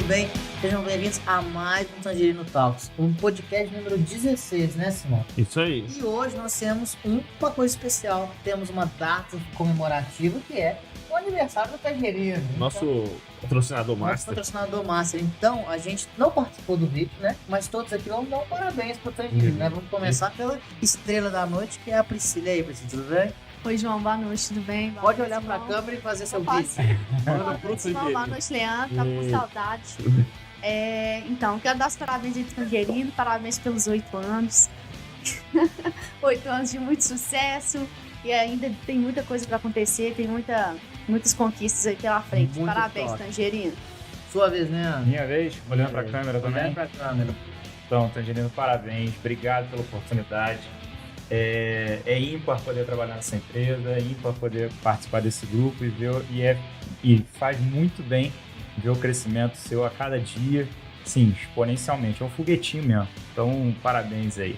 bem? Sejam bem-vindos a mais um Tangerino Talks, um podcast número 16, né, Simão? Isso aí. E hoje nós temos uma coisa especial, temos uma data comemorativa que é o aniversário do Tangerino. Nosso patrocinador Nosso master. patrocinador master. Então, a gente não participou do vídeo, né? Mas todos aqui vamos dar um parabéns pro Tangerino, né? Vamos começar pela estrela da noite, que é a Priscila. E aí, Priscila, tudo bem? Oi, João, boa noite, tudo bem? Boa Pode noite, olhar pra João. câmera e fazer seu Posso? vídeo. Boa noite, João. Boa noite, Leandro. Tá com saudade. Então, quero dar os parabéns aí pro Tangerino. Parabéns pelos 8 anos. 8 anos de muito sucesso. E ainda tem muita coisa pra acontecer. Tem muitas conquistas aí pela frente. Muito Parabéns, top. Tangerino. Sua vez, né? Minha vez, olhando pra câmera também. Olhando pra câmera. Então, Tangerino, parabéns, obrigado pela oportunidade. É ímpar poder trabalhar nessa empresa, é ímpar poder participar desse grupo e faz muito bem ver o crescimento seu a cada dia, sim, exponencialmente. É um foguetinho mesmo. Então, parabéns aí.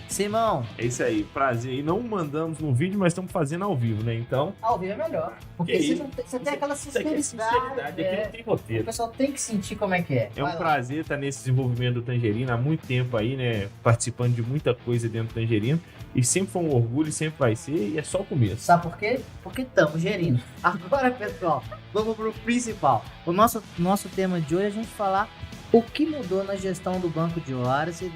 Simão, É isso aí, prazer. E não mandamos no vídeo, mas estamos fazendo ao vivo, né? Então, ao vivo é melhor. Porque Que você tem aquela sinceridade. sinceridade, aqui não tem O roteiro. pessoal tem que sentir como é que é. É um Vai lá. prazer estar nesse desenvolvimento do Tangerino há muito tempo aí, né? Participando de muita coisa dentro do Tangerino. E sempre foi um orgulho, e sempre vai ser, e é só o começo. Sabe por quê? Porque estamos gerindo. Agora, pessoal, vamos pro principal. O nosso tema de hoje é a gente falar o que mudou na gestão do banco de horas e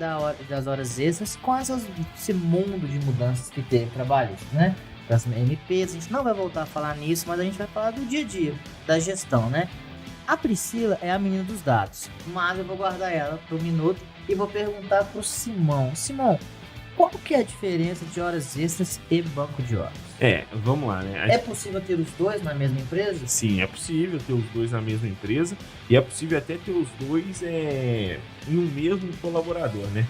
das horas extras com esse mundo de mudanças que teve trabalhistas, né? Das MPs, a gente não vai voltar a falar nisso, mas a gente vai falar do dia a dia, da gestão, né? A Priscila é a menina dos dados, mas eu vou guardar ela por um minuto e vou perguntar pro Simão. Simão, qual que é a diferença de horas extras e banco de horas? Vamos lá, né? É possível ter os dois na mesma empresa? Sim, é possível ter os dois na mesma empresa e é possível até ter os dois em um mesmo colaborador, né?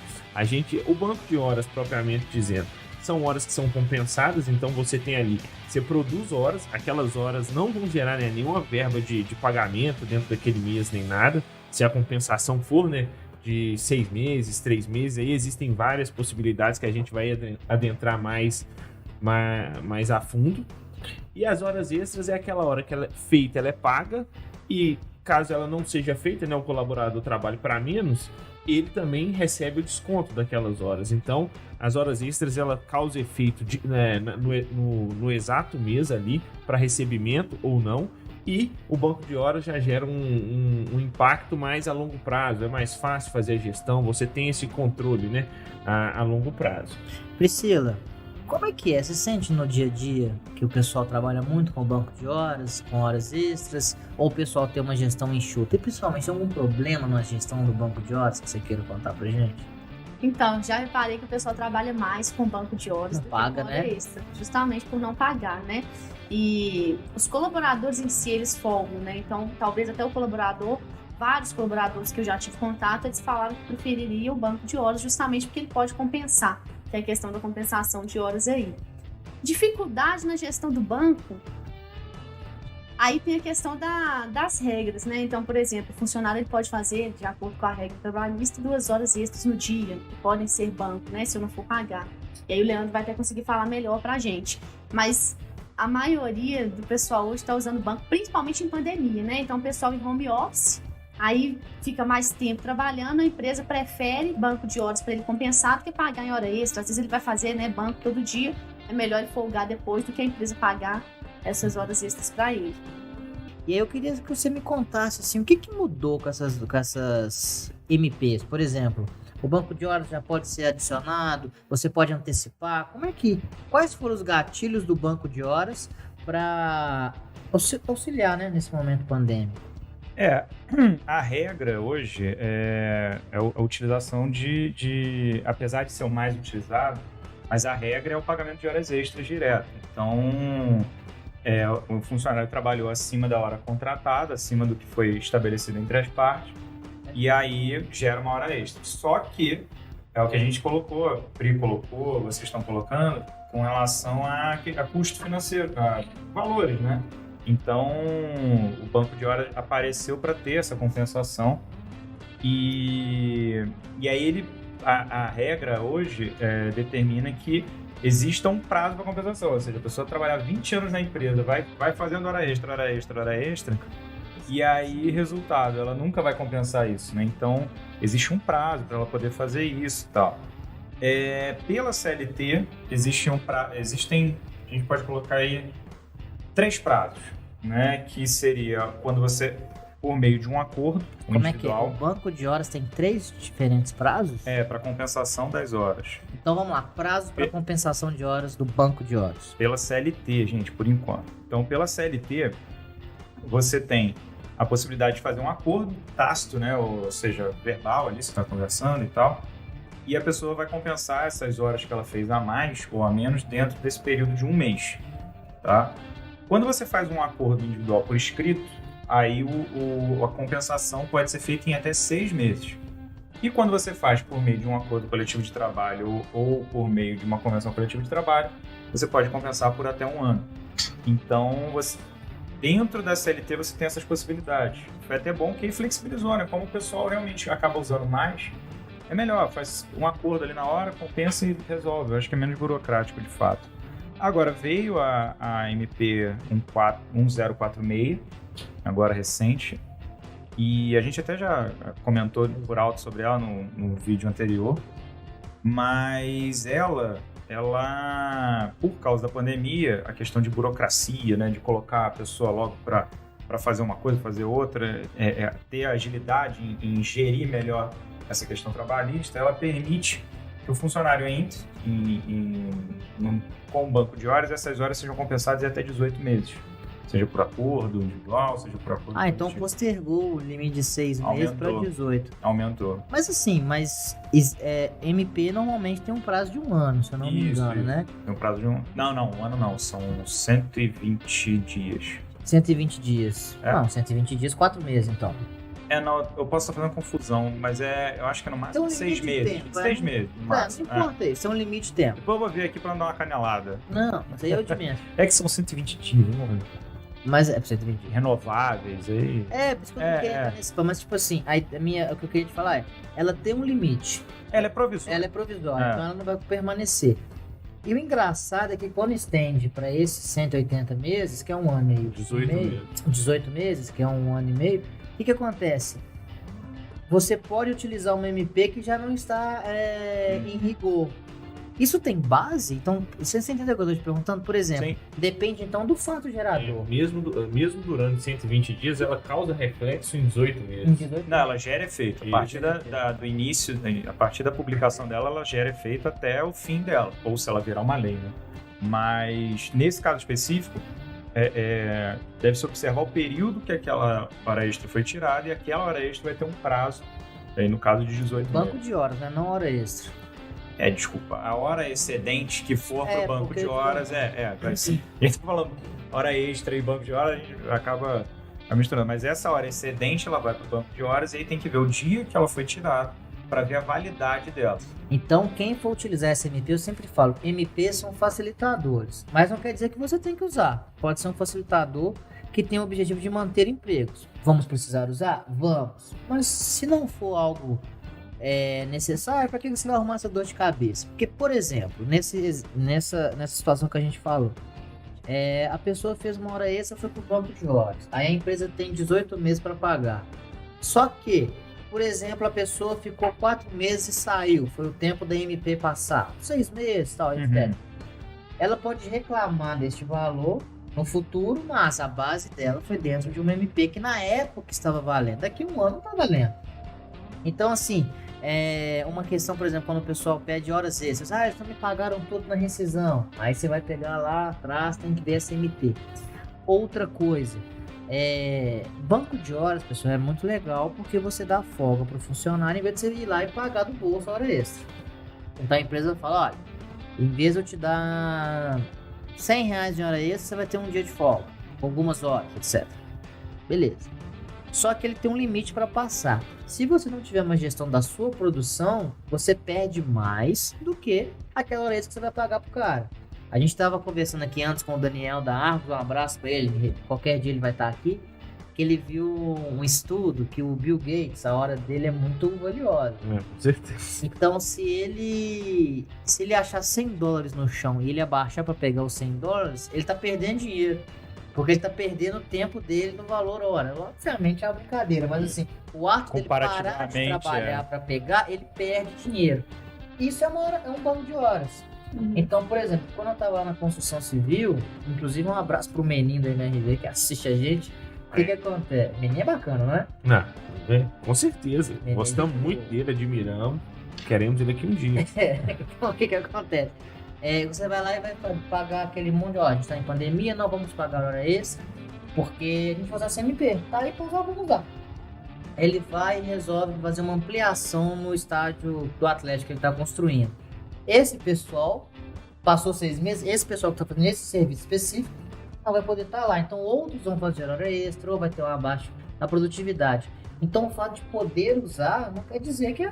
O banco de horas, propriamente dizendo, são horas que são compensadas, então você tem ali, você produz horas, aquelas horas não vão gerar, né, nenhuma verba de pagamento dentro daquele mês nem nada, se a compensação for, né, de 6 meses, 3 meses, aí existem várias possibilidades que a gente vai adentrar mais a fundo. E as horas extras é aquela hora que ela é feita, ela é paga, e caso ela não seja feita, né, o colaborador trabalhe para menos, ele também recebe o desconto daquelas horas. Então, as horas extras, ela causa efeito no exato mês ali, para recebimento ou não, e o banco de horas já gera um impacto mais a longo prazo, é mais fácil fazer a gestão, você tem esse controle, né, a longo prazo. Priscila, como é que é? Você sente no dia a dia que o pessoal trabalha muito com o banco de horas, com horas extras, ou o pessoal tem uma gestão enxuta? E principalmente, tem algum problema na gestão do banco de horas que você queira contar pra gente? Então, já reparei que o pessoal trabalha mais com banco de horas Não do paga, que com hora né? extra, justamente por não pagar, né? E os colaboradores em si, eles folgam, né? Então, talvez até o colaborador, vários colaboradores que eu já tive contato, eles falaram que prefeririam o banco de horas justamente porque ele pode compensar, que é a questão da compensação de horas aí. Dificuldade na gestão do banco, aí tem a questão das regras, né? Então, por exemplo, o funcionário ele pode fazer, de acordo com a regra trabalhista, 2 horas extras no dia, que podem ser banco, né? Se eu não for pagar. E aí o Leandro vai até conseguir falar melhor pra gente. Mas a maioria do pessoal hoje está usando banco, principalmente em pandemia, né? Então, o pessoal em home office, aí fica mais tempo trabalhando, a empresa prefere banco de horas para ele compensar do que pagar em hora extra. Às vezes ele vai fazer, né, banco todo dia, é melhor ele folgar depois do que a empresa pagar essas horas extras para ele. E aí eu queria que você me contasse, assim, o que mudou com essas MPs? Por exemplo, o banco de horas já pode ser adicionado, você pode antecipar, quais foram os gatilhos do banco de horas para auxiliar, né, nesse momento pandêmico? A regra hoje é a utilização apesar de ser o mais utilizado, mas a regra é o pagamento de horas extras direto. Então, o funcionário trabalhou acima da hora contratada, acima do que foi estabelecido entre as partes, e aí gera uma hora extra. Só que é o que a gente colocou, a Pri colocou, vocês estão colocando, com relação a custo financeiro, a valores, né? Então, o banco de horas apareceu para ter essa compensação e aí a regra hoje determina que exista um prazo para compensação, ou seja, a pessoa trabalhar 20 anos na empresa, vai fazendo hora extra, E aí, resultado, ela nunca vai compensar isso, né? Então, existe um prazo para ela poder fazer isso e tal. Pela CLT, existem, a gente pode colocar aí 3 prazos, né? Que seria quando você, por meio de um acordo Como é que é? individual, O banco de horas tem 3 diferentes prazos? para compensação das horas. Então vamos lá, prazo para compensação de horas do banco de horas. Pela CLT, gente, por enquanto. Então, pela CLT, você tem a possibilidade de fazer um acordo tácito, né? Ou seja, verbal ali, você está conversando e tal. E a pessoa vai compensar essas horas que ela fez a mais ou a menos dentro desse período de um mês, tá? Quando você faz um acordo individual por escrito, aí a compensação pode ser feita em até 6 meses. E quando você faz por meio de um acordo coletivo de trabalho ou por meio de uma convenção coletiva de trabalho, você pode compensar por até 1 ano. Então, dentro da CLT você tem essas possibilidades. Foi até bom que ele flexibilizou, né? Como o pessoal realmente acaba usando mais, é melhor, faz um acordo ali na hora, compensa e resolve. Eu acho que é menos burocrático, de fato. Agora, veio a MP 1046, agora recente, e a gente até já comentou por alto sobre ela no vídeo anterior, mas ela, por causa da pandemia, a questão de burocracia, né, de colocar a pessoa logo para fazer uma coisa, fazer outra, ter agilidade em gerir melhor essa questão trabalhista, ela permite que o funcionário entre com o banco de horas, essas horas sejam compensadas em até 18 meses. Seja por acordo individual, seja por acordo Então coletivo. postergou o limite de 6 meses para 18. Aumentou. Mas assim, MP normalmente tem um prazo de 1 ano, se eu não me engano, né? Tem um prazo de Não, 1 ano não. São 120 dias. 120 dias. Não, 120 dias, 4 meses então. Não, eu posso estar fazendo confusão, mas eu acho que é no máximo 6 meses. 6 meses, no máximo. Não importa isso, é um limite de tempo. Depois eu vou ver aqui pra não dar uma canelada. Não, mas aí eu de menos. É que são 120 dias, né? Mas é 120 dias. Renováveis aí. Por isso que eu não queria entrar nesse ponto. Mas tipo assim, o que eu queria te falar ela tem um limite. Ela é provisória. Ela é provisória, então ela não vai permanecer. E o engraçado é que quando estende para esses 180 meses, que é 1 ano e meio, 18 meses, que é 1 ano e meio, o que acontece? Você pode utilizar uma MP que já não está em rigor. Isso tem base? Então, você entendeu o que eu estou te perguntando? Por exemplo, Sim. Depende então do fato gerador. Mesmo durante 120 dias, ela causa reflexo em 18 meses. Não, ela gera efeito. A partir do início, a partir da publicação dela, ela gera efeito até o fim dela. Ou se ela virar uma lei, né? Mas, nesse caso específico, deve-se observar o período que aquela hora extra foi tirada e aquela hora extra vai ter um prazo, aí no caso de 18 meses. Banco de horas, né? Não hora extra. Desculpa, a hora excedente que for para o banco de horas vai ser. A gente tá falando hora extra e banco de horas, a gente acaba misturando, mas essa hora excedente ela vai para o banco de horas e aí tem que ver o dia que ela foi tirada para ver a validade dela. Então, quem for utilizar essa MP, eu sempre falo, MP são facilitadores, mas não quer dizer que você tem que usar. Pode ser um facilitador que tem o objetivo de manter empregos. Vamos precisar usar? Vamos. Mas se não for algo necessário, para que você vai arrumar essa dor de cabeça? Porque, por exemplo, nessa situação que a gente falou, a pessoa fez uma hora extra, foi pro banco de horas. Aí a empresa tem 18 meses para pagar. Só que, por exemplo, a pessoa ficou 4 meses e saiu. Foi o tempo da MP passar. 6 meses, tal, etc. Ela pode reclamar deste valor no futuro, mas a base dela foi dentro de uma MP que na época estava valendo. Daqui a 1 ano não está valendo. Então, assim, uma questão, por exemplo, quando o pessoal pede horas extras. Eles não me pagaram tudo na rescisão. Aí você vai pegar lá atrás, tem que ver essa MP. Outra coisa, banco de horas, pessoal, é muito legal porque você dá folga para o funcionário em vez de você ir lá e pagar do bolso a hora extra. Então a empresa fala, olha, em vez de eu te dar R$100 de hora extra, você vai ter um dia de folga, algumas horas, etc. Beleza. Só que ele tem um limite para passar. Se você não tiver uma gestão da sua produção, você perde mais do que aquela hora extra que você vai pagar pro cara. A gente estava conversando aqui antes com o Daniel da Arcos, um abraço para ele, qualquer dia ele vai estar aqui, que ele viu um estudo que o Bill Gates, a hora dele é muito valiosa. Com certeza. Então, se ele achar $100 no chão e ele abaixar para pegar os $100, ele tá perdendo dinheiro. Porque ele tá perdendo o tempo dele no valor hora. Obviamente é uma brincadeira, mas assim, o ato dele parar de Comparativamente, trabalhar para pegar, ele perde dinheiro. Isso é um banco de horas. Então, por exemplo, quando eu tava lá na construção civil, inclusive um abraço pro Meninho da MRV que assiste a gente, o que acontece? Meninho é bacana, não é? Não, com certeza. Beleza. Gostamos muito dele, admiramos. Queremos ele aqui um dia. Então, o que acontece? Você vai lá e vai pagar aquele monte de hora. A gente tá em pandemia, não vamos pagar hora extra, porque a gente vai usar CMP. Tá aí pra usar, vamos usar. Ele vai e resolve fazer uma ampliação no estádio do Atlético que ele tá construindo. Esse pessoal passou 6 meses, esse pessoal que tá fazendo esse serviço específico não vai poder estar lá. Então, outros vão fazer hora extra ou vai ter um abaixo na produtividade. Então, o fato de poder usar não quer dizer que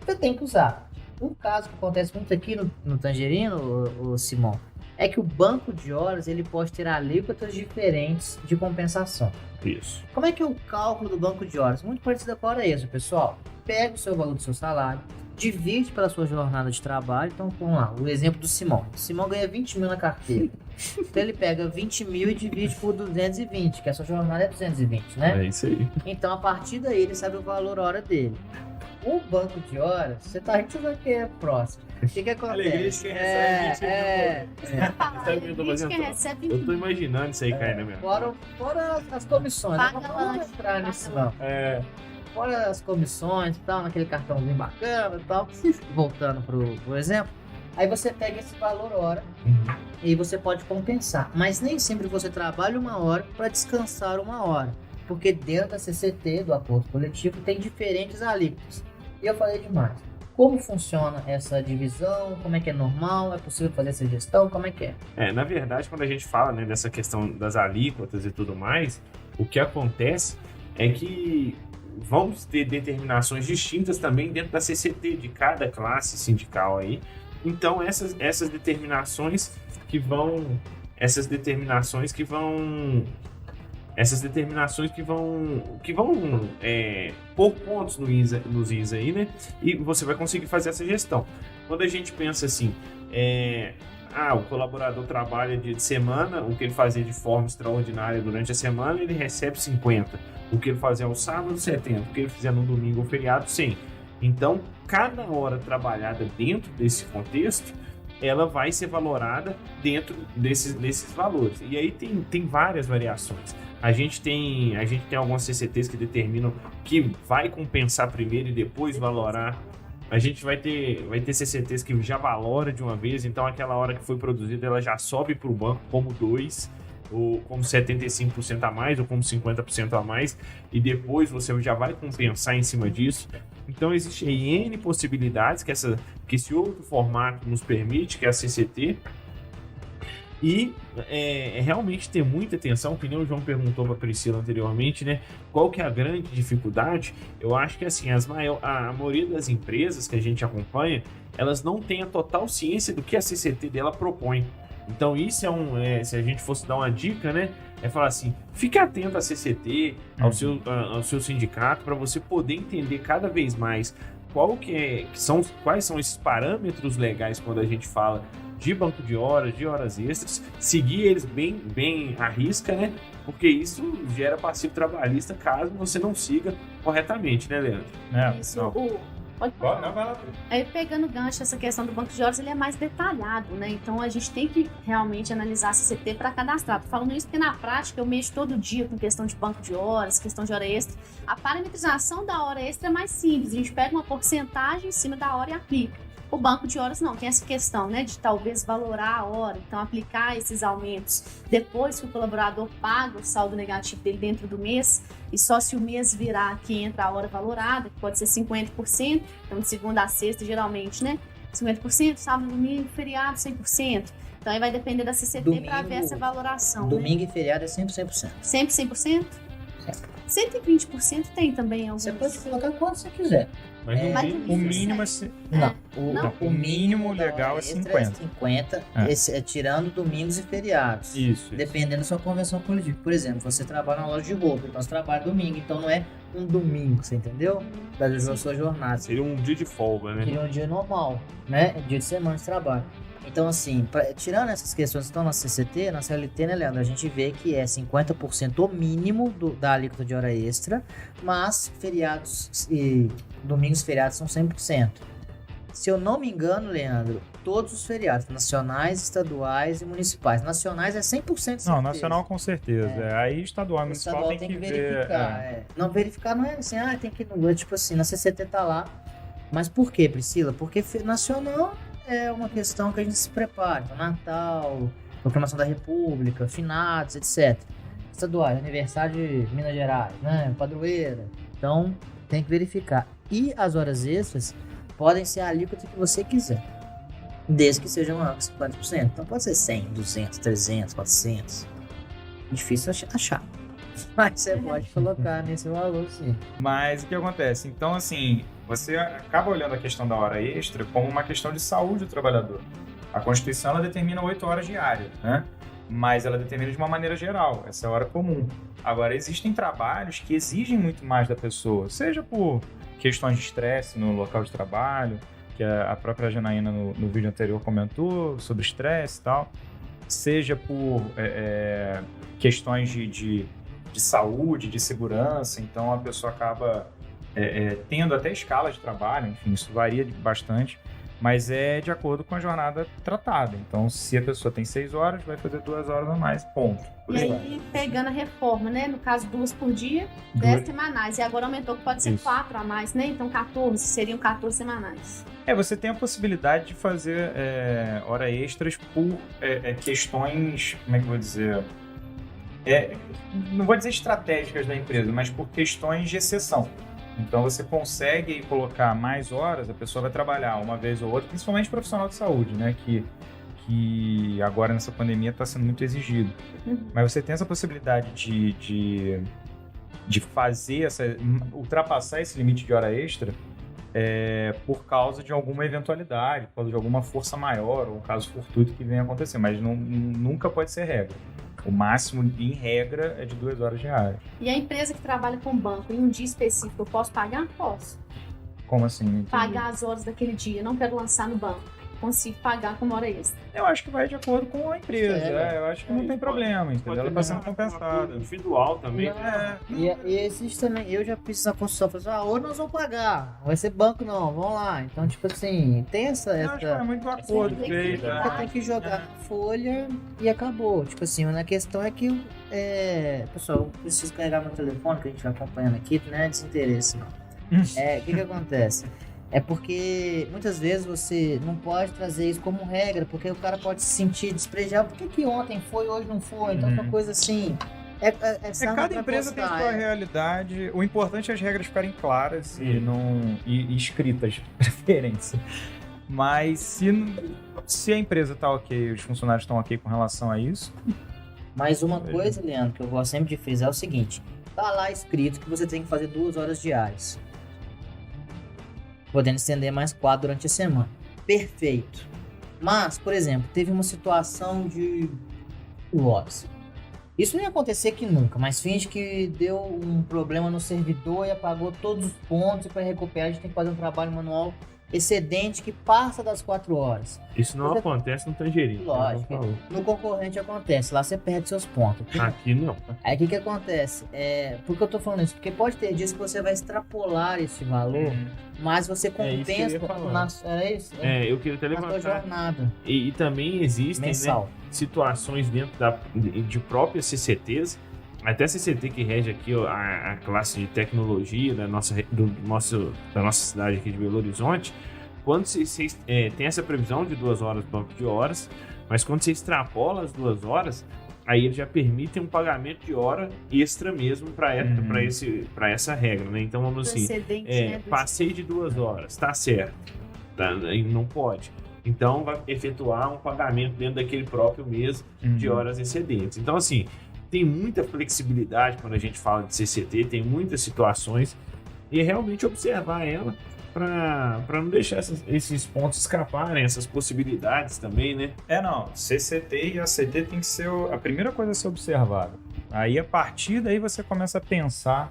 você tem que usar. Um caso que acontece muito aqui no Tangerino, o Simão, é que o banco de horas ele pode ter alíquotas diferentes de compensação. Isso. Como é que é o cálculo do banco de horas? Muito parecido com a hora extra, pessoal. Pega o seu valor do seu salário, divide pela sua jornada de trabalho. Então, vamos lá, o exemplo do Simão. O Simão ganha 20 mil na carteira. Então, ele pega 20 mil e divide por 220, que a sua jornada é 220, né? É isso aí. Então, a partir daí, ele sabe o valor hora dele. O banco de horas, você tá rindo, você vai que é próximo. O que acontece? Alegria de quem recebe 20 mil. Sabe o que eu tô fazendo? Quem recebe Eu tô imaginando isso aí caindo na minha. Fora as comissões. Paga Não vamos lanche, entrar paga nisso, não. Fora as comissões e tal, naquele cartãozinho bacana e tal. Voltando pro exemplo. Aí você pega esse valor hora e você pode compensar. Mas nem sempre você trabalha 1 hora para descansar 1 hora. Porque dentro da CCT, do acordo coletivo, tem diferentes alíquotas. E eu falei demais. Como funciona essa divisão? Como é que é normal? É possível fazer essa gestão? Como é que é? Na verdade, quando a gente fala, né, dessa questão das alíquotas e tudo mais, o que acontece é que vamos ter determinações distintas também dentro da CCT de cada classe sindical aí. Então, essas determinações que vão pôr pontos nos IS aí, né? E você vai conseguir fazer essa gestão. Quando a gente pensa assim, o colaborador trabalha dia de semana, o que ele fazia de forma extraordinária durante a semana, ele recebe 50. O que ele fazia ao sábado, 70. O que ele fizer no domingo ou feriado, 100. Então, cada hora trabalhada dentro desse contexto, ela vai ser valorada dentro desses valores. E aí tem várias variações. A gente tem algumas CCTs que determinam que vai compensar primeiro e depois valorar. A gente vai ter CCTs que já valora de uma vez, então aquela hora que foi produzida ela já sobe para o banco como 2, ou como 75% a mais, ou como 50% a mais, e depois você já vai compensar em cima disso. Então existem N possibilidades que esse outro formato nos permite, que é a CCT. E realmente ter muita atenção, que nem o João perguntou para a Priscila anteriormente, né? Qual que é a grande dificuldade? Eu acho que assim, a maioria das empresas que a gente acompanha, elas não têm a total ciência do que a CCT dela propõe. Então isso se a gente fosse dar uma dica, né? É falar assim, fique atento à CCT, ao seu sindicato, para você poder entender cada vez mais quais são esses parâmetros legais quando a gente fala de banco de horas extras, seguir eles bem à risca, né? Porque isso gera passivo trabalhista caso você não siga corretamente, né, Leandro? Isso, Não. Pode Não, vai lá. Aí, pegando gancho, essa questão do banco de horas, ele é mais detalhado, né? Então, a gente tem que realmente analisar a CCT para cadastrar. Tô falando isso porque, na prática, eu mexo todo dia com questão de banco de horas, questão de hora extra. A parametrização da hora extra é mais simples. A gente pega uma porcentagem em cima da hora e aplica. O banco de horas não, tem essa questão, né, de talvez valorar a hora, então aplicar esses aumentos depois que o colaborador paga o saldo negativo dele dentro do mês, e só se o mês virar que entra a hora valorada, que pode ser 50%, então de segunda a sexta geralmente, né, 50%, sábado, domingo, feriado, 100%. Então aí vai depender da CCT para ver essa valoração. Domingo, né? E feriado é sempre 100%. Sempre 100%? 120% tem também alguns. Você pode colocar quanto você quiser. Mas no Mas mínimo, O mínimo é... Não, o mínimo da legal hora é extra 50. 50, esse é tirando domingos e feriados. Isso. Dependendo da sua convenção coletiva. Por exemplo, você trabalha na loja de roupa, então você trabalha domingo, então não é um domingo, você entendeu? Da sua jornada. seria um dia de folga, né? Seria um dia normal, né? Dia de semana de trabalho. Então, assim, tirando essas questões que estão na CCT, na CLT, né, Leandro? A gente vê que é 50% o mínimo da alíquota de hora extra, mas feriados e domingos e feriados são 100%. Se eu não me engano, Leandro, todos os feriados, nacionais, estaduais e municipais. Nacionais é 100% certeza. Não, nacional com certeza. Aí estadual e municipal Estadual tem que verificar. ver. Não, verificar não é assim, tem que ir, tipo assim, na CCT tá lá. Mas por quê, Priscila? Porque nacional é uma questão que a gente se prepara. Então, Natal, Proclamação da República, finados, etc. Estaduais, aniversário de Minas Gerais, né? Padroeira. Então, tem que verificar. E as horas extras podem ser a alíquota que você quiser. Desde que sejam maior que 50%. Então pode ser 100, 200, 300, 400. Difícil achar. Mas você pode colocar nesse valor, sim. Mas o que acontece? Então, assim, você acaba olhando a questão da hora extra como uma questão de saúde do trabalhador. A Constituição, ela determina 8 horas diárias, né? Mas ela determina de uma maneira geral, essa é a hora comum. Agora, existem trabalhos que exigem muito mais da pessoa, seja por questões de estresse no local de trabalho, que a própria Janaína no vídeo anterior comentou sobre estresse e tal, seja por questões de saúde, de segurança, então a pessoa acaba tendo até escala de trabalho, enfim, isso varia bastante, mas é de acordo com a jornada tratada. Então, se a pessoa tem 6 horas, vai fazer 2 horas a mais, ponto. E aí, pegando a reforma, né? No caso, 2 por dia, 10 semanais. E agora aumentou que pode ser Isso. 4 a mais, né? Então, 14, seriam 14 semanais. Você tem a possibilidade de fazer hora extras por questões, como é que eu vou dizer? Não vou dizer estratégicas da empresa, mas por questões de exceção. Então você consegue colocar mais horas, a pessoa vai trabalhar uma vez ou outra, principalmente profissional de saúde, né? Que agora nessa pandemia está sendo muito exigido. Mas você tem essa possibilidade de fazer ultrapassar esse limite de hora extra por causa de alguma eventualidade, por causa de alguma força maior ou um caso fortuito que venha acontecer, mas nunca pode ser regra. O máximo, em regra, é de 2 horas diárias. E a empresa que trabalha com banco em um dia específico, eu posso pagar? Posso. Como assim? Não entendi. Pagar as horas daquele dia, não quero lançar no banco. Consigo pagar com hora extra. Eu acho que vai de acordo com a empresa. Eu acho que não tem problema, entendeu? Ela está sendo compensada. Individual também. E existe também, eu já fiz essa construção, falei assim, hoje nós vamos pagar, não vai ser banco não, vamos lá. Então, tipo assim, tem essa... Eu acho que é muito acordo feito. Você tem que jogar na folha e acabou. Tipo assim, a questão é que, pessoal, eu preciso carregar meu telefone, que a gente vai acompanhando aqui, não é desinteresse não. O que acontece? É porque muitas vezes você não pode trazer isso como regra, porque o cara pode se sentir desprezado. Por que ontem foi, hoje não foi? Então, uma coisa assim... Cada empresa tem sua realidade. O importante é as regras ficarem claras e escritas, de preferência. Mas se a empresa está ok, os funcionários estão ok com relação a isso... Mas uma coisa, Leandro, que eu gosto sempre de frisar é o seguinte. Tá lá escrito que você tem que fazer 2 horas diárias. Podendo estender mais 4 durante a semana. Perfeito. Mas, por exemplo, teve uma situação de horas. Isso não ia acontecer que nunca, mas finge que deu um problema no servidor e apagou todos os pontos, e para recuperar a gente tem que fazer um trabalho manual excedente que passa das 4 horas. Isso não acontece no Tangerino. Lógico. No concorrente acontece, lá você perde seus pontos. Aqui não. Aí o que acontece? Por que eu tô falando isso? Porque pode ter dias que você vai extrapolar esse valor, mas você compensa era isso? Eu queria até levantar. Na sua jornada. E também existem, né, situações dentro de próprias CCTs, até a CCT que rege aqui a classe de tecnologia da nossa cidade aqui de Belo Horizonte, quando você tem essa previsão de 2 horas banco de horas, mas quando você extrapola as 2 horas, aí eles já permitem um pagamento de hora extra mesmo para essa regra, né? Então vamos assim, passei de 2 horas, tá certo, não pode. Então vai efetuar um pagamento dentro daquele próprio mês de horas excedentes. Então assim, tem muita flexibilidade quando a gente fala de CCT, tem muitas situações, e é realmente observar ela para não deixar esses pontos escaparem, essas possibilidades também, né? CCT e ACT tem que ser a primeira coisa a ser observada. Aí, a partir daí, você começa a pensar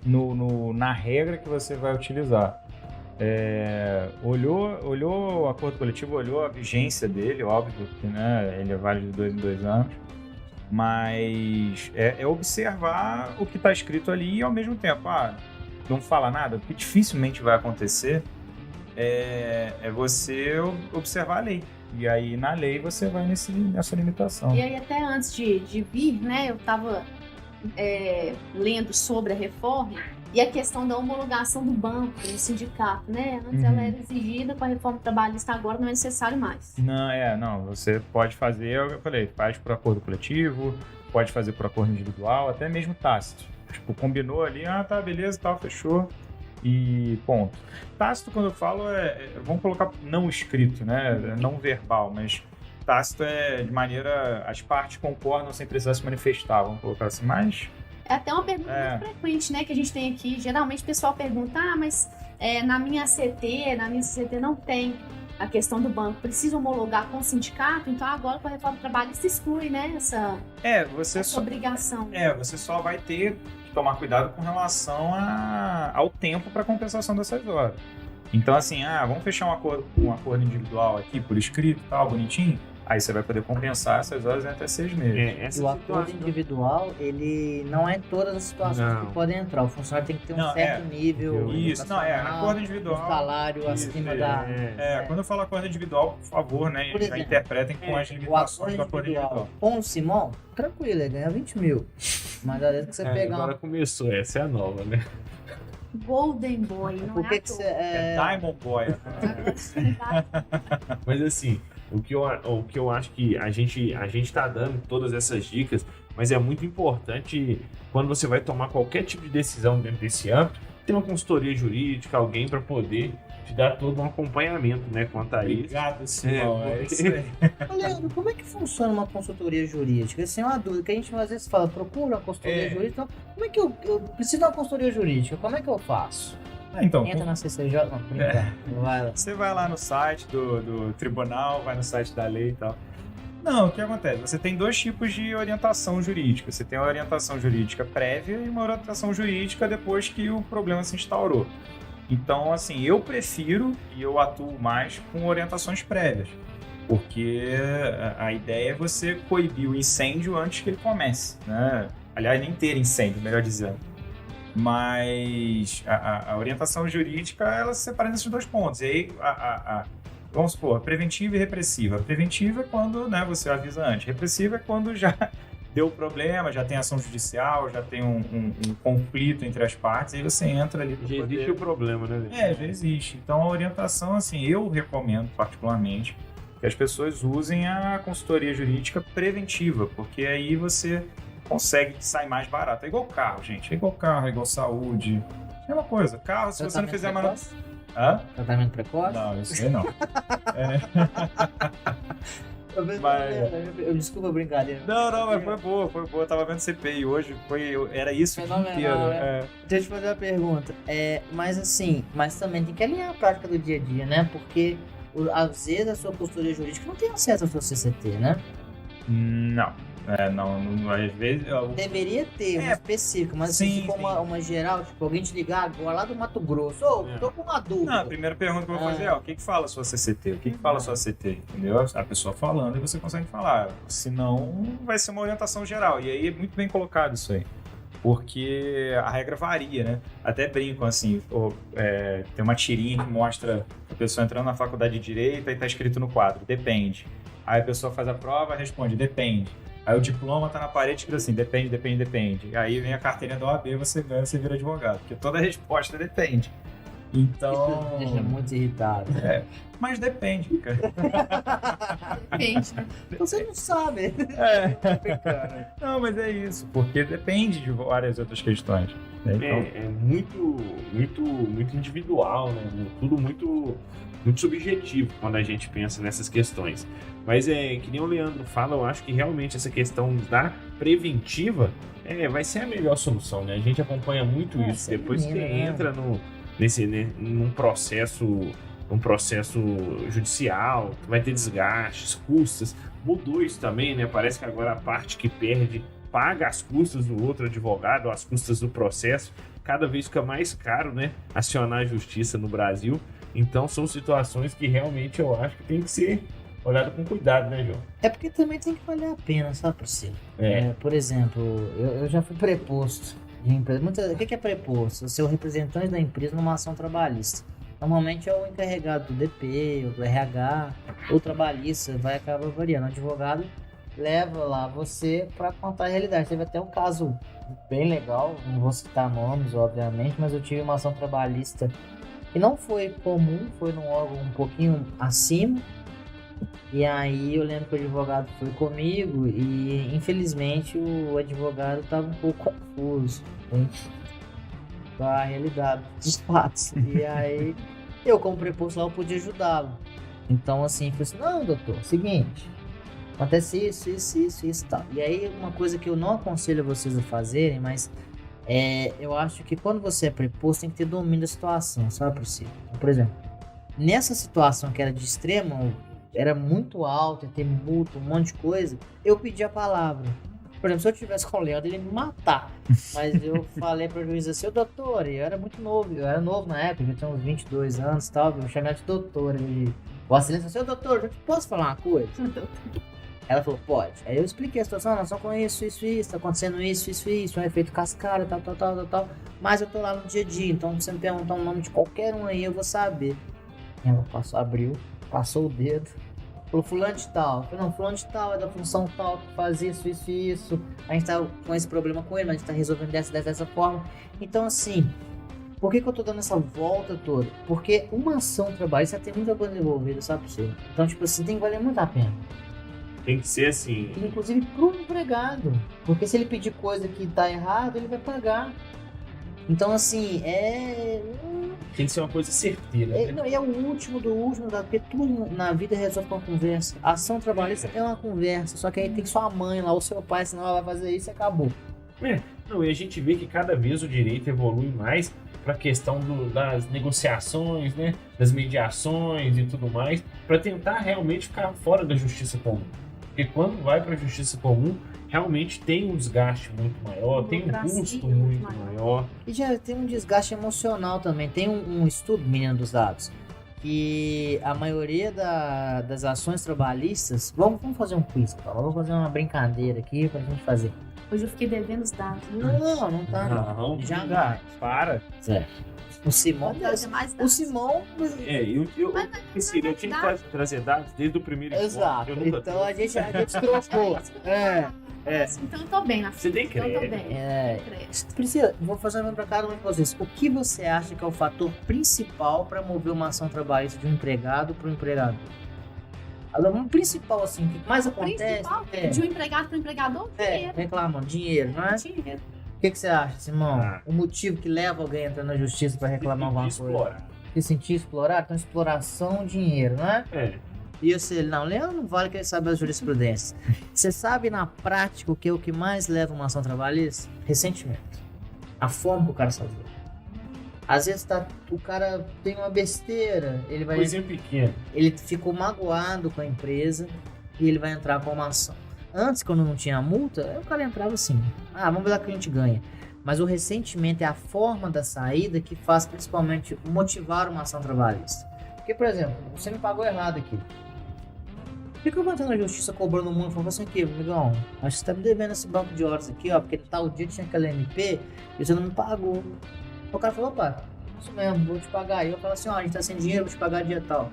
na regra que você vai utilizar. Olhou o acordo coletivo, olhou a vigência dele, óbvio que, né, ele é válido de 2 em 2 anos, mas é observar o que está escrito ali e ao mesmo tempo, não fala nada, o que dificilmente vai acontecer é você observar a lei. E aí, na lei, você vai nessa limitação. E aí, até antes de vir, né, eu estava lendo sobre a reforma e a questão da homologação do banco no sindicato, né? Antes ela era exigida, com a reforma trabalhista agora não é necessário mais. Não, você pode fazer, eu falei, faz por acordo coletivo, pode fazer por acordo individual, até mesmo tácito. Tipo, combinou ali, tá, beleza, tal, fechou. E ponto. Tácito, quando eu falo, vamos colocar não escrito, né? Não verbal, mas tácito é de maneira... As partes concordam sem precisar se manifestar, vamos colocar assim, mas... É até uma pergunta muito frequente, né, que a gente tem aqui. Geralmente o pessoal pergunta, mas na minha CT não tem a questão do banco. Precisa homologar com o sindicato? Então agora com a reforma trabalhista exclui, né, essa obrigação. Você só vai ter tomar cuidado com relação ao tempo para compensação dessas horas. Então, assim, vamos fechar um acordo individual aqui por escrito, tal, bonitinho. Aí você vai poder compensar essas horas em até 6 meses. O acordo individual, ele não é todas as situações que podem entrar. O funcionário tem que ter um certo nível. Isso, acordo individual. Salário acima da. Quando eu falo acordo individual, por favor, né? Já interpretem com as limitações do acordo individual. Com o Simão, tranquilo, ele ganha 20 mil. Mas às vezes que você pegar. Agora começou, essa é a nova, né? Golden Boy, não Por que você Diamond Boy. Mas assim, o que eu acho que a gente tá dando todas essas dicas, mas é muito importante quando você vai tomar qualquer tipo de decisão dentro desse âmbito, ter uma consultoria jurídica, alguém para poder te dar todo um acompanhamento, né, quanto a isso. Obrigado, Simão. É isso aí. Leandro, como é que funciona uma consultoria jurídica? Essa é uma dúvida que a gente às vezes fala, procura uma consultoria jurídica. Então, como é que eu preciso de uma consultoria jurídica? Como é que eu faço? Então, entra na CCJ, não, brincar. Vai lá. Você vai lá no site do tribunal, vai no site da lei e tal. Não, o que acontece? Você tem 2 tipos de orientação jurídica. Você tem uma orientação jurídica prévia e uma orientação jurídica depois que o problema se instaurou. Então, assim, eu prefiro e eu atuo mais com orientações prévias, porque a ideia é você coibir o incêndio antes que ele comece, né? Aliás, nem ter incêndio, melhor dizendo. Mas a orientação jurídica, ela se separa nesses 2 pontos. E aí, vamos supor, preventiva e repressiva. A preventiva é quando, né, você avisa antes. Repressiva é quando já deu problema, já tem ação judicial, já tem um conflito entre as partes, aí você entra ali... Já existe o problema, né? Já existe. Então, a orientação, assim, eu recomendo particularmente que as pessoas usem a consultoria jurídica preventiva, porque aí você consegue sair mais barato. É igual carro, gente. É igual carro, é igual saúde. É uma coisa. Carro, se você não fizer manutenção... Tratamento precoce? Não, isso aí não. Desculpa a brincadeira. Não, mas foi boa. Eu tava vendo CPI hoje, era isso o dia inteiro. Né? Deixa eu te fazer uma pergunta. Mas também tem que alinhar a prática do dia a dia, né? Porque às vezes a sua consultoria jurídica não tem acesso ao seu CCT, né? Não, às vezes... Deveria ter uma específica, mas se for uma geral, tipo, alguém te ligar agora lá do Mato Grosso, tô com uma dúvida. Não, a primeira pergunta que eu vou fazer é, o que fala a sua CCT? O que fala a sua CT? Entendeu? A pessoa falando e você consegue falar. Senão, vai ser uma orientação geral. E aí é muito bem colocado isso aí. Porque a regra varia, né? Até brincam assim, tem uma tirinha que mostra a pessoa entrando na faculdade de Direito e tá escrito no quadro, depende. Aí a pessoa faz a prova, responde, depende. Aí o diploma tá na parede escrito assim, depende. Aí vem a carteirinha da OAB, você ganha, você vira advogado. Porque toda resposta depende. Então... Isso me deixa muito irritado. Mas depende, cara. Depende, né? Você não sabe. Não, mas é isso. Porque depende de várias outras questões. Né? Então... É muito individual, né? Tudo muito subjetivo quando a gente pensa nessas questões. Mas que nem o Leandro fala, eu acho que realmente essa questão da preventiva vai ser a melhor solução, né? A gente acompanha muito isso. Depois que entra num processo judicial, vai ter desgastes, custas. Mudou isso também, né? Parece que agora a parte que perde paga as custas do outro advogado, as custas do processo. cada vez fica mais caro, né, acionar a justiça no Brasil. Então são situações que realmente eu acho que tem que ser olhado com cuidado, né, João? É porque também tem que valer a pena, sabe, Priscila? Por exemplo, eu já fui preposto de empresa. O que é preposto? Ser o representante da empresa numa ação trabalhista. Normalmente é o encarregado do DP, ou do RH, ou trabalhista, vai acabar variando. O advogado leva lá você para contar a realidade. Teve até um caso bem legal, não vou citar nomes, obviamente, mas eu tive uma ação trabalhista que não foi comum, foi num órgão um pouquinho acima. E aí eu lembro que o advogado foi comigo e infelizmente o advogado estava um pouco confuso, né, com a realidade dos fatos. E aí eu, como preposto lá, eu podia ajudá-lo. Então assim, falei assim, não, doutor, seguinte, acontece isso e tal. E aí uma coisa que eu não aconselho vocês a fazerem, mas eu acho que quando você é preposto tem que ter domínio da situação, sabe, Priscila? Por exemplo, nessa situação que era de extremo, era muito alto, ia ter multa, um monte de coisa, eu pedi a palavra. Por exemplo, se eu tivesse com o Leandro, ele ia me matar. Mas eu falei para o juiz assim, ô doutor, eu era muito novo, eu era novo na época, eu tinha uns 22 anos e tal, eu chamei de doutor. O assistente disse, ô doutor, eu posso falar uma coisa? Ela falou, pode. Aí eu expliquei a situação, nós estamos com isso, tá acontecendo isso, um efeito cascata, tal. Mas eu tô lá no dia a dia, então se você me perguntar o nome de qualquer um aí, eu vou saber. Ela abriu, passou o dedo, falou fulano de tal. Eu falei, não, fulano de tal é da função tal, que faz isso. A gente tá com esse problema com ele, mas a gente tá resolvendo dessa forma. Então assim, por que eu tô dando essa volta toda? Porque uma ação trabalhista tem muita coisa envolvida, sabe, você? Então tipo assim, tem que valer muito a pena. Tem que ser assim. Inclusive pro empregado. Porque se ele pedir coisa que tá errado, ele vai pagar. Então, assim, tem que ser uma coisa certeira. Né? É o último do último, porque tudo na vida resolve com uma conversa. A ação trabalhista é uma conversa, só que aí tem sua mãe lá, ou seu pai, senão ela vai fazer isso e acabou. Não, e a gente vê que cada vez o direito evolui mais para a questão das negociações, né? Das mediações e tudo mais, para tentar realmente ficar fora da justiça comum. Porque quando vai para a justiça comum, realmente tem um desgaste muito maior, tem um custo muito maior. E já tem um desgaste emocional também. Tem um estudo, menino dos dados, que a maioria das ações trabalhistas... Vamos fazer um quiz, Paulo. Vamos fazer uma brincadeira aqui pra gente fazer. Hoje eu fiquei devendo os dados. Não tá. Não. Jamais. Para. Certo. O Simão... O Simão... Eu tinha que trazer dados desde o primeiro encontro. Exato. Então a gente trocou. Então eu tô bem na Você tem crédito. Eu tô bem. Priscila, vou fazer uma pra cada um de vocês. O que você acha que é o fator principal para mover uma ação trabalhista de um empregado para o empregado? O principal, assim, o que mais acontece... De um empregado para o empregador? Dinheiro. Reclamam, dinheiro, não é? Dinheiro. O que você acha, Simão? O motivo que leva alguém a entrar na justiça para reclamar alguma coisa? Se sentir explorado? Então, exploração, dinheiro, não é? E você, não, Leandro não vale que ele sabe as jurisprudências. Você sabe na prática o que mais leva uma ação trabalhista? Ressentimento. A forma que o cara fazer. Às vezes o cara tem uma besteira, ele vai... Coisinha pequena. Ele ficou magoado com a empresa e ele vai entrar com uma ação. Antes, quando não tinha multa, o cara entrava assim, vamos ver lá que a gente ganha. Mas o ressentimento é a forma da saída que faz principalmente motivar uma ação trabalhista. Porque, por exemplo, você me pagou errado aqui. Por que eu vou entrar na justiça cobrando o mundo? Falando assim, aqui, amigão, acho que você tá me devendo esse banco de horas aqui, ó, porque tal dia tinha aquela MP e você não me pagou. O cara falou, opa, isso mesmo, vou te pagar. E eu falo assim, ó, a gente tá sem dinheiro, vou te pagar dia tal.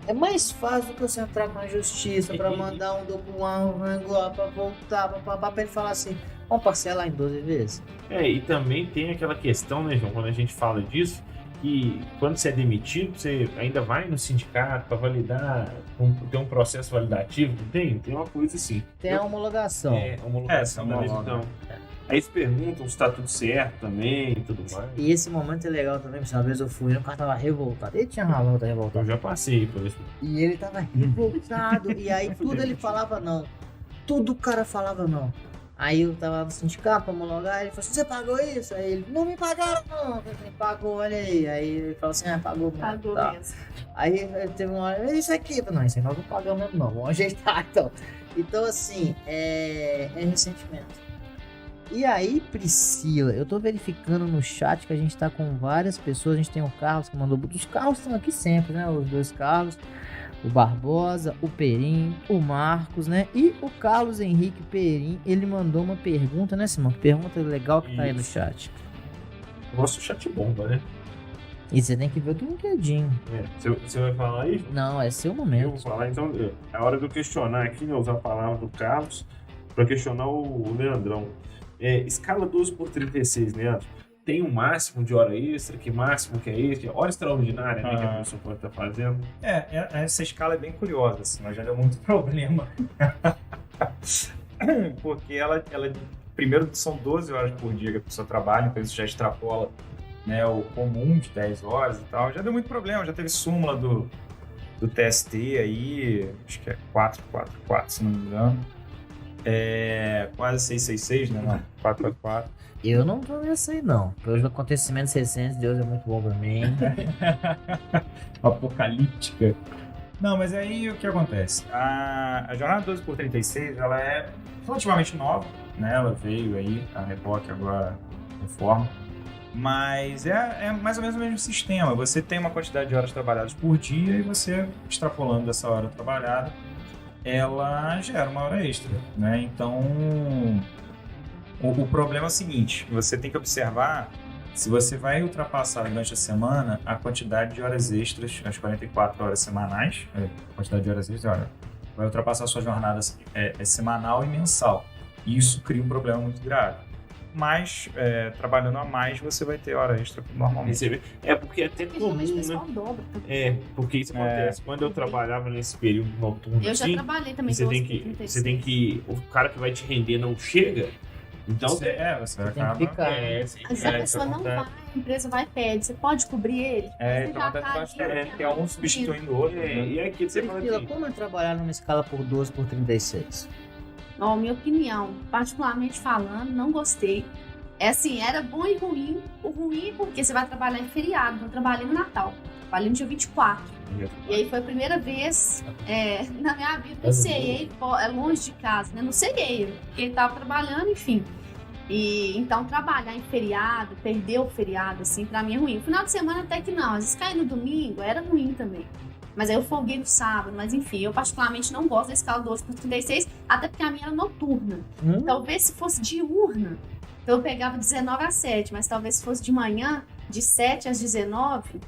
É mais fácil do que você entrar com a justiça pra mandar um documento pra voltar, pra ele falar assim, vamos parcelar em 12 vezes. E também tem aquela questão, né, João, quando a gente fala disso, que quando você é demitido, você ainda vai no sindicato para validar, tem um processo validativo, não tem? Tem uma coisa assim. Tem a homologação. Homologação da decisão. Aí eles perguntam se tá tudo certo também e tudo mais. E esse momento é legal também, porque uma vez eu fui e o cara tava revoltado. Ele tinha razão, tá revoltado. Eu já passei por isso. E ele tava revoltado, e aí tudo ele falava não. Tudo o cara falava não. Aí eu tava no sindicato pra homologar, ele falou assim, você pagou isso? Aí ele, não me pagaram não. Eu falei, pagou, olha aí. Aí ele falou assim, pagou mesmo. Pagou mesmo. Aí teve uma hora, isso aqui, eu falei, não, isso aí nós não pagamos mesmo não, vamos ajeitar então. Então assim, é ressentimento. E aí, Priscila, eu tô verificando no chat que a gente tá com várias pessoas. A gente tem o Carlos que mandou. Os Carlos estão aqui sempre, né? Os dois Carlos. O Barbosa, o Perim, o Marcos, né? E o Carlos Henrique Perim, ele mandou uma pergunta, né, Simão? Pergunta legal que tá aí no chat. Nosso chat bomba, né? E você tem que ver o do LinkedIn. Você vai falar aí? Não, é seu Eu vou momento. falar, então, é hora de eu questionar aqui, né, usar a palavra do Carlos, para questionar o Leandrão. Escala 12/36, Leandro. Tem um máximo de hora extra? Que máximo que é esse? Hora extraordinária, né, que a pessoa pode estar fazendo? Essa escala é bem curiosa, assim, mas já deu muito problema. Porque ela, primeiro, são 12 horas por dia que a pessoa trabalha, então isso já extrapola, né, o comum de 10 horas e tal. Já deu muito problema, já teve súmula do TST aí, acho que é 444, se não me engano. Quase 666, né? Não, 444. Eu não tô nessa aí, não. Pelos acontecimentos recentes, Deus é muito bom pra mim. Apocalíptica. Não, mas aí o que acontece? A jornada 12/36, ela é relativamente nova, né? Ela veio aí, a reboque agora reforma. Mas é mais ou menos o mesmo sistema. Você tem uma quantidade de horas trabalhadas por dia e você, extrapolando essa hora trabalhada, ela gera uma hora extra, né? Então, o problema é o seguinte, você tem que observar se você vai ultrapassar durante a semana a quantidade de horas extras, as 44 horas semanais, a quantidade de horas extras, olha, vai ultrapassar a sua jornada semanal e mensal. E isso cria um problema muito grave. Mas, trabalhando a mais, você vai ter hora extra normalmente. Porque é até comum, Normalmente o né? pessoal dobra. Porque isso acontece. Quando eu trabalhava nesse período noturno, Eu já assim, trabalhei também. você tem que... O cara que vai te render não chega, então... Você tem que ficar. Mas se a pessoa não vai, a empresa vai e pede, você pode cobrir ele? Então acontece bastante, que é um substituindo o outro. Né? E aqui você fala Priscila, assim... como é trabalhar numa escala por 12/36? Ó, minha opinião, particularmente falando, não gostei. Assim, era bom e ruim. O ruim é porque você vai trabalhar em feriado. Eu trabalhei no Natal. Trabalhei no dia 24. E aí foi a primeira vez na minha vida que eu ceiei longe de casa, né? Não ceiei, porque ele tava trabalhando, enfim. E então trabalhar em feriado, perder o feriado, assim, pra mim é ruim. O final de semana até que não. Às vezes cair no domingo era ruim também. Mas aí eu folguei no sábado, mas enfim, eu particularmente não gosto da escala 12/36, até porque a minha era noturna. Talvez se fosse diurna, então eu pegava 19 às 7, mas talvez se fosse de manhã, de 7 às 19,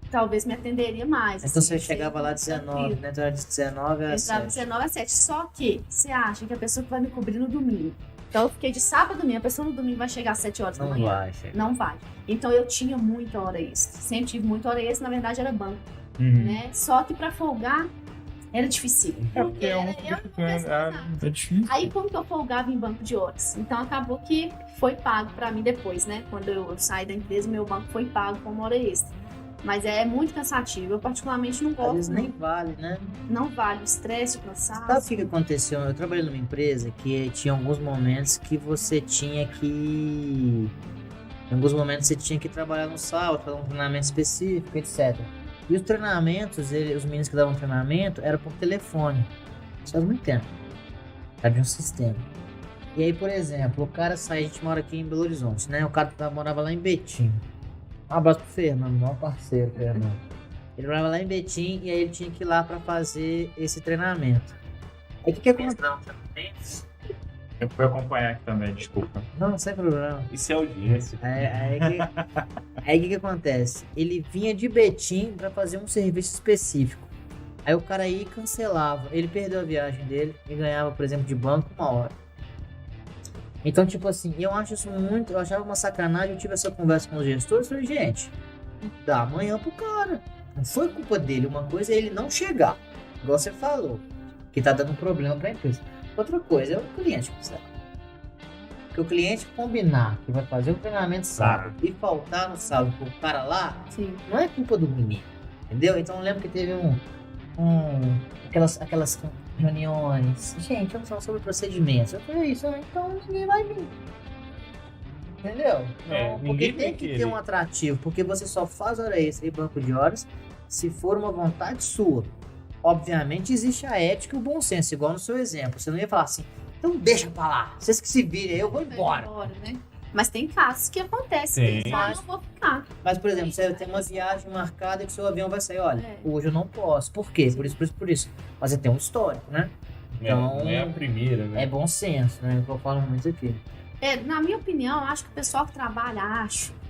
talvez me atenderia mais. Então assim, você chegava lá 19, né? Então era de 19 às Entrava 7. 19 às 7. Só que você acha que a pessoa que vai me cobrir no domingo. Então eu fiquei de sábado a domingo, a pessoa no domingo vai chegar às 7 horas da Não manhã. vai, chefe. Não vai. Então eu tinha muita hora extra. Sempre tive muita hora extra, na verdade era banco. Uhum. Né? Só que pra folgar era difícil. Porque é difícil. Aí como que eu folgava em banco de horas? Então acabou que foi pago pra mim depois, né? Quando eu saí da empresa, meu banco foi pago com uma hora extra. Mas é muito cansativo. Eu particularmente não Às gosto. vezes nem vale, né? Não vale o estresse, o cansaço. Sabe o que aconteceu? Eu trabalhei numa empresa que tinha alguns momentos que você tinha que... Em alguns momentos você tinha que trabalhar no sábado, fazer um treinamento específico, etc. E os treinamentos, os meninos que davam treinamento, era por telefone. Isso faz muito tempo. Era de um sistema. E aí, por exemplo, o cara sai, a gente mora aqui em Belo Horizonte, né? O cara morava lá em Betim. Um abraço pro Fernando, meu parceiro, Fernando. Ele morava lá em Betim e aí ele tinha que ir lá pra fazer esse treinamento. Aí o que acontece? Eu fui acompanhar aqui também, desculpa. Não, sem problema. Isso é audiência. Aí o que acontece? Ele vinha de Betim pra fazer um serviço específico. Aí o cara ia e cancelava. Ele perdeu a viagem dele e ganhava, por exemplo, de banco 1 hora. Então, tipo assim, eu acho isso muito... Eu achava uma sacanagem. Eu tive essa conversa com os gestores. Falei, gente, dá amanhã pro cara. Não foi culpa dele. Uma coisa é ele não chegar. Igual você falou. Que tá dando problema pra empresa. Outra coisa é o cliente, sabe? Porque o cliente combinar que vai fazer o treinamento sábado e faltar no sábado pro cara lá, Sim. não é culpa do menino, entendeu? Então eu lembro que teve aquelas reuniões. Gente, vamos falar sobre procedimentos. Eu falei isso, então ninguém vai vir. Entendeu? Não, porque tem que ter um atrativo, porque você só faz hora extra e banco de horas se for uma vontade sua. Obviamente existe a ética e o bom senso, igual no seu exemplo. Você não ia falar assim, então deixa pra lá. Vocês que se virem, eu vou Vai embora. né? Mas tem casos que acontecem, que Tem. eles falam, não vou ficar. Mas, por exemplo, você tem uma viagem marcada que o seu avião vai sair, olha, É. hoje eu não posso. Por quê? Por isso. Mas você tem um histórico, né? Então, não é a primeira, né? É bom senso, né? Que eu falo muito aqui. Na minha opinião, eu acho que o pessoal que trabalha,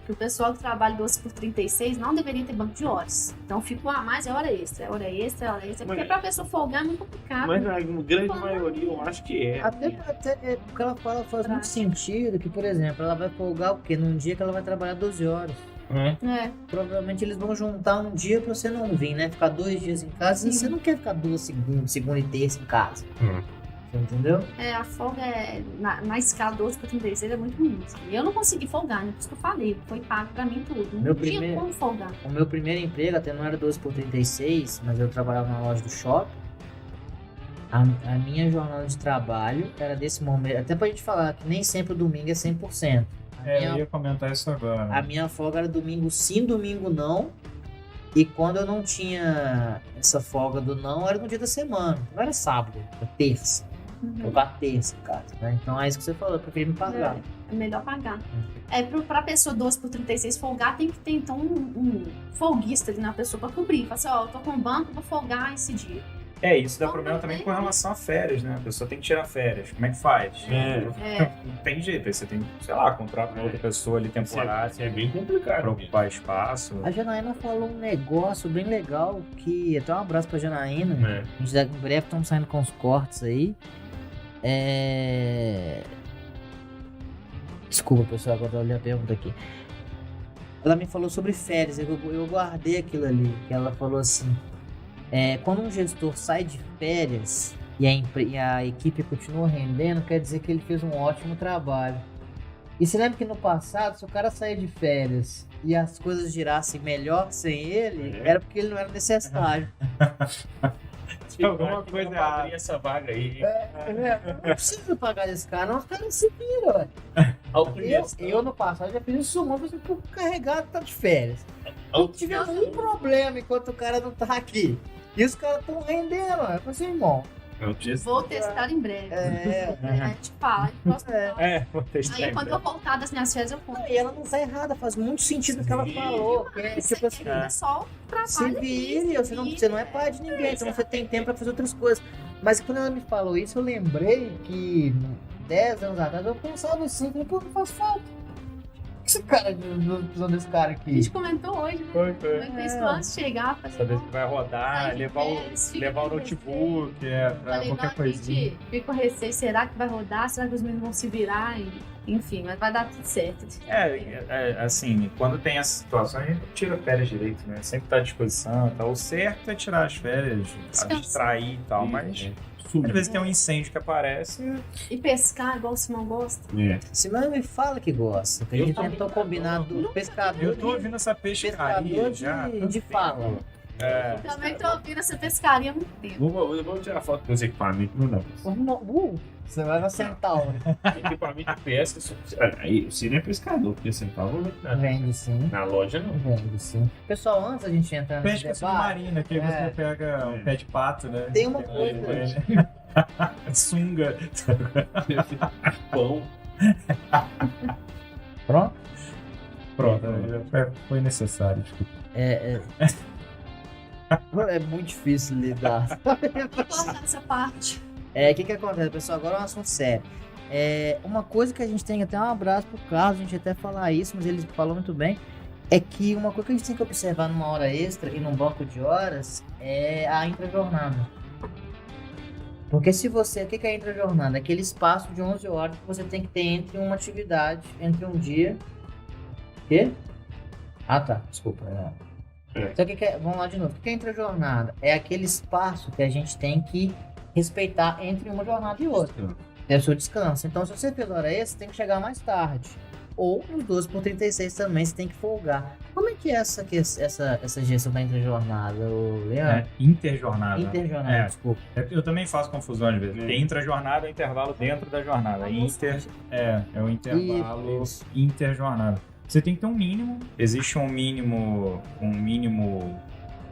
que o pessoal que trabalha 12 por 36 não deveria ter banco de horas. Então, ficou a mais, é hora extra. Porque Mas- pra pessoa folgar é muito complicado. Mas na grande maioria eu acho que é. Até o que ela fala faz muito sentido, que, por exemplo, ela vai folgar o quê? Num dia que ela vai trabalhar 12 horas. É. Provavelmente eles vão juntar um dia pra você não vir, né? Ficar 2 dias em casa. E Sim. você não quer ficar 2 segunda e terça em casa. Você entendeu? A folga na escala 12 por 36 é muito ruim. Assim. E eu não consegui folgar, né? Por isso que eu falei. Foi pago pra mim tudo. Não Meu tinha primeiro- como folgar. O meu primeiro emprego até não era 12 por 36, mas eu trabalhava na loja do shopping. A minha jornada de trabalho era desse momento. Até pra gente falar que nem sempre o domingo é 100%. Eu ia comentar isso agora. A minha folga era domingo sim, domingo não. E quando eu não tinha essa folga do não, era no dia da semana. Não era sábado, era terça. Eu vou terça em casa, né? Então é isso que você falou, eu preferi me pagar. É melhor pagar. Pra pessoa 12 por 36 folgar, tem que ter então um folguista ali na pessoa pra cobrir. Fala assim, ó, eu tô com banco, vou folgar esse dia. Isso dá problema também com relação a férias, né? A pessoa tem que tirar férias. Como é que faz? Não tem jeito. Aí você tem, sei lá, contratar outra pessoa ali temporária. Isso é bem complicado. Pra ocupar espaço. A Janaína falou um negócio bem legal que... Até um abraço pra Janaína. É. A gente em breve estamos saindo com os cortes aí. Desculpa, pessoal, agora eu olhei a pergunta aqui. Ela me falou sobre férias, eu guardei aquilo ali, que ela falou assim, quando um gestor sai de férias e a equipe continua rendendo, quer dizer que ele fez um ótimo trabalho. E você lembra que no passado, se o cara sair de férias e as coisas girassem melhor sem ele, era porque ele não era necessário. Alguma coisa errada. Abrir essa vaga aí. Não precisa pagar esse cara, não, os caras se viram, velho. Eu no passado já fiz isso, mas eu fui carregado, tá de férias. Não tivemos um problema enquanto o cara não tá aqui. E os caras estão rendendo, eu falei assim, irmão. Vou testar em breve. A gente fala. Vou testar. Aí quando eu voltar das minhas férias, eu conto. E ela não tá errada, faz muito sentido o que ela falou. Tipo assim, É só o trabalho. se vire, você não é pai de ninguém, então você tem tempo pra fazer outras coisas. Mas quando ela me falou isso, eu lembrei que 10 anos atrás eu pensava assim, falei, pô, não faz falta. O que esse cara, precisando desse cara A aqui? gente comentou hoje, né? Foi. Comentou isso antes de chegar. Fazer Saber se vai rodar, Sai de levar férias, fica o com notebook, pra Falei, qualquer não, coisinha. gente, fico com receio, será que vai rodar? Será que os meninos vão se virar? Enfim, mas vai dar tudo certo. Assim, quando tem essa situação, a gente não tira férias direito, né? Sempre tá à disposição, tá? O certo é tirar as férias, distrair e tal, mas às vezes tem um incêndio que aparece. E pescar, igual o Simão gosta. Simão me fala que gosta, que a gente tentou combinar do pescador. Eu tô ouvindo essa pescaria já. de fala. Também tô ouvindo essa pescaria há muito tempo. Vamos tirar foto com os equipamentos. Não. Você vai na Centauro. Equipamento de pesca. Aí você não é pescador, porque Centauro não vende nada. Vende sim. Na loja não. Vende sim. Pessoal, antes da gente entrar nesse Pesca debate, submarina, que aí você pega um pé de pato, né? tem uma coisa. Sunga. Pão. Pronto? Pronto, foi necessário, desculpa. É muito difícil lidar. Vou cortar essa parte. O que acontece, pessoal? Agora é um assunto sério. Uma coisa que a gente tem até um abraço pro Carlos, a gente até falar isso, mas ele falou muito bem, é que uma coisa que a gente tem que observar numa hora extra e num banco de horas é a intrajornada. Porque se você... O que é a intrajornada? Aquele espaço de 11 horas que você tem que ter entre uma atividade, entre um dia... O quê? Ah, tá. Desculpa. Então, vamos lá de novo. O que é intrajornada? É aquele espaço que a gente tem que respeitar entre uma jornada e outra. É o seu descanso. Então, se você fez hora extra, você tem que chegar mais tarde. Ou nos 12 por 36 também, você tem que folgar. Como é que é essa gestão da intrajornada, Leandro? Interjornada. Interjornada, desculpa. Eu também faço confusão às vezes. Tem intrajornada e intervalo dentro da jornada. É o intervalo interjornada. Você tem que ter um mínimo. Existe um mínimo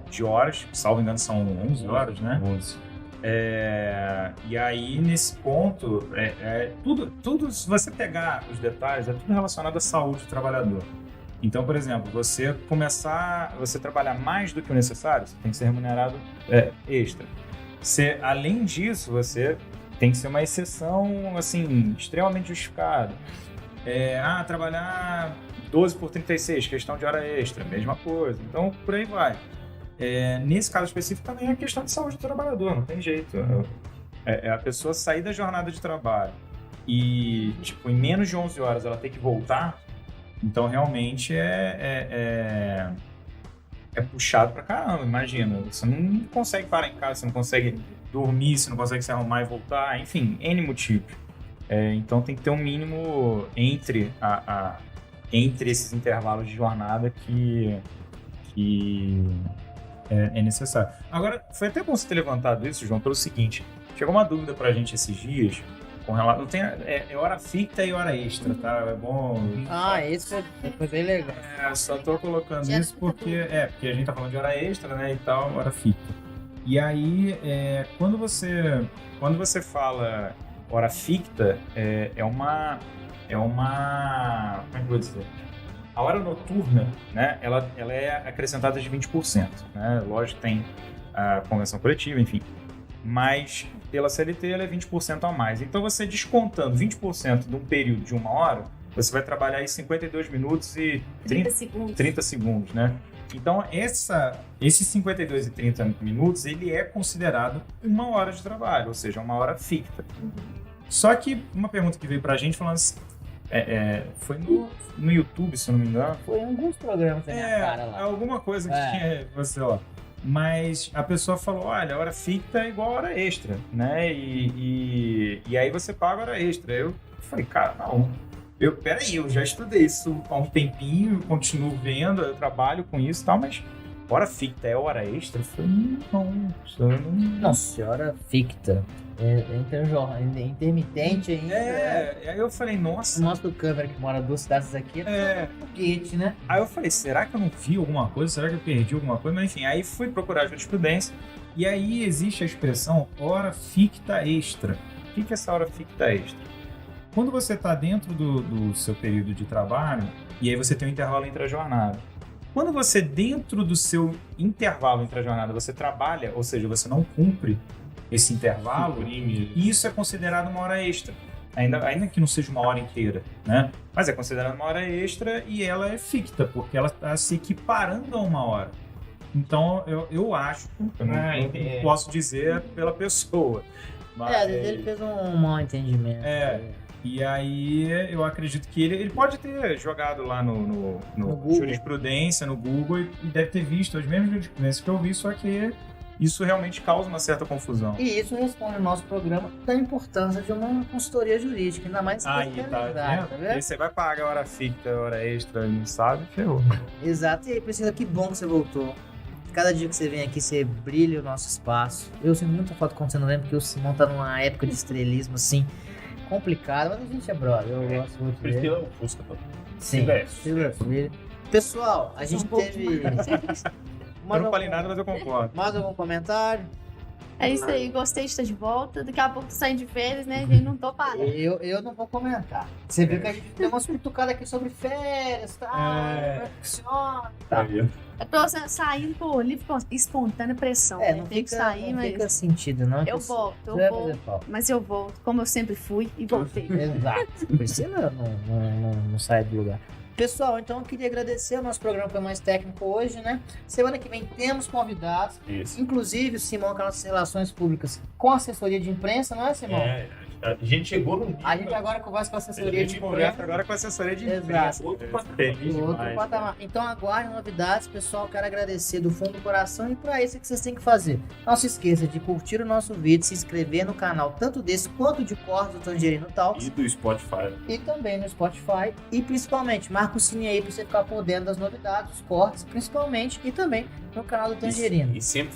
de horas. Salvo engano, são 11 horas, né? 11. E aí, nesse ponto, tudo, se você pegar os detalhes, é tudo relacionado à saúde do trabalhador. Então, por exemplo, você trabalhar mais do que o necessário, você tem que ser remunerado extra. Além disso, você tem que ser uma exceção, assim, extremamente justificada. Trabalhar 12 por 36, questão de hora extra, mesma coisa. Então, por aí vai. Nesse caso específico, também é questão de saúde do trabalhador, não tem jeito. A pessoa sair da jornada de trabalho e, tipo, em menos de 11 horas ela tem que voltar, então realmente é puxado pra caramba, imagina. Você não consegue parar em casa, você não consegue dormir, você não consegue se arrumar e voltar, enfim, N motivos. Então tem que ter um mínimo entre esses intervalos de jornada que é necessário. Agora, foi até bom você ter levantado isso, João, pelo seguinte: chegou uma dúvida pra gente esses dias com relação. É hora fixa e hora extra, tá? É bom. Isso foi bem legal. Só tô colocando isso porque a gente tá falando de hora extra, né? E tal, hora fixa. E aí, quando você fala hora fixa, é uma. Como é que eu vou dizer? A hora noturna, né, ela é acrescentada de 20%. Né? Lógico que tem a convenção coletiva, enfim. Mas pela CLT ela é 20% a mais. Então você descontando 20% de um período de 1 hora, você vai trabalhar aí 52 minutos e 30 segundos, né? Então esses 52 e 30 minutos, ele é considerado 1 hora de trabalho, ou seja, 1 hora fixa. Só que uma pergunta que veio pra gente falando assim, foi no YouTube, se eu não me engano. Foi em alguns programas da minha cara lá. Alguma coisa que tinha você lá. Mas a pessoa falou, olha, a hora fixa é igual a hora extra, né? E aí você paga a hora extra. Eu falei, cara, não. Peraí, eu já estudei isso há um tempinho, eu continuo vendo, eu trabalho com isso e tal, mas hora fixa é hora extra? Eu falei, não, senhora fixa. Intermitente ainda. Aí eu falei, nossa. O nosso câmera que mora 2 cidades aqui é um foguete, né? Aí eu falei, será que eu não vi alguma coisa? Será que eu perdi alguma coisa? Mas enfim, aí fui procurar jurisprudência e aí existe a expressão hora fixa extra. O que é essa hora fixa extra? Quando você está dentro do seu período de trabalho e aí você tem um intervalo entre a jornada. Quando você, dentro do seu intervalo entre a jornada, você trabalha, ou seja, você não cumpre esse intervalo, e isso é considerado uma hora extra. Ainda que não seja uma hora inteira, né? Mas é considerado uma hora extra e ela é fixa, porque ela está se equiparando a 1 hora. Então, eu acho, eu não posso dizer pela pessoa. Mas, às vezes ele fez um mau entendimento. E aí eu acredito que ele pode ter jogado lá no jurisprudência, no Google, e deve ter visto as mesmas jurisprudências que eu vi, só que isso realmente causa uma certa confusão. E isso responde ao nosso programa da importância de uma consultoria jurídica, ainda mais especializada, tá vendo? E você vai pagar hora fixa, hora extra, não sabe, ferrou. Exato, e aí, Priscila, que bom que você voltou. Cada dia que você vem aqui, você brilha o nosso espaço. Eu sinto muita falta quando você não vem, porque o Simão tá numa época de estrelismo, assim, complicado, mas a gente é brother, eu gosto muito dele. Priscila é o Fusca, pô. Sim, filho. Pessoal, a gente teve... Eu não falei nada, mas eu concordo. Mais algum comentário? É isso aí, gostei de estar de volta. Daqui a pouco tô saindo de férias, né? E não tô parando. Eu não vou comentar. Você viu que a gente tem umas cutucadas aqui sobre férias, tá? Como é que funciona? Tá. Eu tô saindo por livre espontânea pressão. Não tem que sair, não mas. Fica sentido, não. Eu volto. Mas eu volto, como eu sempre fui e voltei. Exato. Priscila não sai do lugar. Pessoal, então eu queria agradecer. O nosso programa foi mais técnico hoje, né? Semana que vem temos convidados. Isso. Inclusive o Simão, com as nossas relações públicas com assessoria de imprensa, não é, Simão? A gente chegou no nível. A gente agora conversa com a assessoria de imprensa. Agora com a assessoria de imprensa. Exato. Outro patamar. Então aguardem novidades, pessoal. Quero agradecer do fundo do coração. E para isso é que vocês têm que fazer. Não se esqueça de curtir o nosso vídeo, se inscrever no canal, tanto desse quanto de cortes do Tangerino Talks. E do Spotify. E também no Spotify. E principalmente, marca o sininho aí para você ficar por dentro das novidades, dos cortes, principalmente. E também no canal do Tangerino. E sempre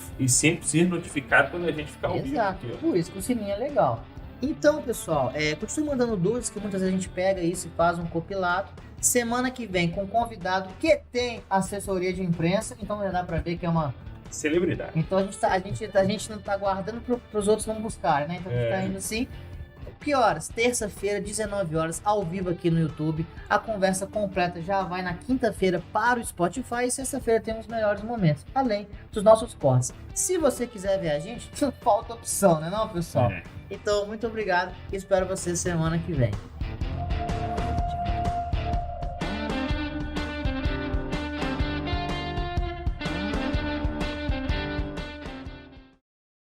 ser notificado quando a gente ficar ao vivo. Exato. Por isso que o sininho é legal. Então, pessoal, continue mandando dúvidas, que muitas vezes a gente pega isso e faz um compilado. Semana que vem com um convidado que tem assessoria de imprensa, então já dá para ver que é uma Celebridade. Então a gente não tá guardando pros outros não buscar, né? Então a gente tá indo assim. Que horas? Terça-feira, 19 horas, ao vivo aqui no YouTube. A conversa completa já vai na quinta-feira para o Spotify e sexta-feira tem os melhores momentos, além dos nossos cortes. Se você quiser ver a gente, não falta opção, né não, pessoal? Então, muito obrigado e espero você semana que vem.